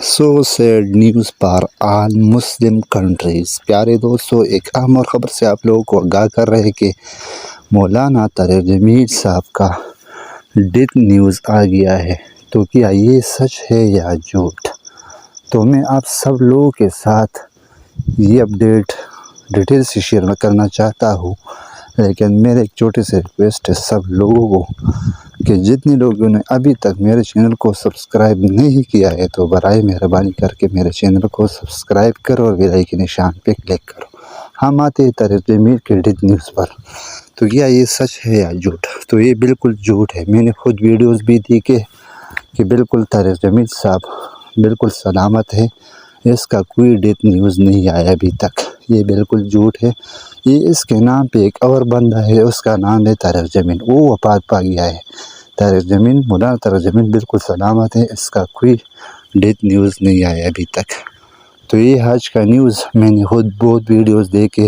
So sad news for all Muslim countries. پیارے دوستو، ایک اہم اور خبر سے آپ لوگوں کو آگاہ کر رہے کہ مولانا طاہر جمیل صاحب کا ڈیتھ نیوز آ گیا ہے۔ تو کیا یہ سچ ہے یا جھوٹ؟ تو میں آپ سب لوگوں کے ساتھ یہ اپڈیٹ ڈیٹیل سے شیئر کرنا چاہتا ہوں، لیکن میرے ایک چھوٹے سے ریکویسٹ ہے سب لوگوں کو کہ جتنے لوگوں نے ابھی تک میرے چینل کو سبسکرائب نہیں کیا ہے تو برائے مہربانی کر کے میرے چینل کو سبسکرائب کرو اور بیل آئیکن کے نشان پہ کلک کرو۔ ہم آتے ہیں طاہر جمیل کے ڈیتھ نیوز پر۔ تو کیا یہ سچ ہے یا جھوٹ؟ تو یہ بالکل جھوٹ ہے۔ میں نے خود ویڈیوز بھی دی کہ بالکل طاہر جمیل صاحب بالکل سلامت ہے، اس کا کوئی ڈیتھ نیوز نہیں آیا ابھی تک۔ یہ بالکل جھوٹ ہے۔ یہ اس کے نام پہ ایک اور بندہ ہے، اس کا نام ہے طاہر جمیل، وہ وفات پا گیا ہے۔ طاہر جمیل، مولانا طاہر جمیل بالکل سلامت ہے، اس کا کوئی ڈیتھ نیوز نہیں آیا ابھی تک۔ تو یہ آج کا نیوز میں نے خود بہت ویڈیوز دیکھے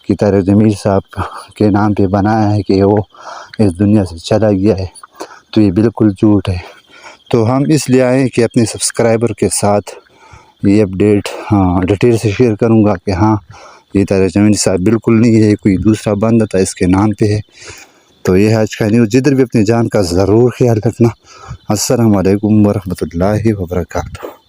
کہ طاہر جمیل صاحب کے نام پہ بنایا ہے کہ وہ اس دنیا سے چلا گیا ہے، تو یہ بالکل جھوٹ ہے۔ تو ہم اس لیے آئے کہ اپنے سبسکرائبر کے ساتھ یہ اپڈیٹ ڈیٹیل سے شیئر کروں گا کہ ہاں یہ طاہر جمیل صاحب بالکل نہیں ہے، کوئی دوسرا بندہ تھا اس کے نام پہ ہے۔ تو یہ آج کا نیوز، جدھر بھی اپنی جان کا ضرور خیال رکھنا۔ السلام علیکم ورحمۃ اللہ وبرکاتہ۔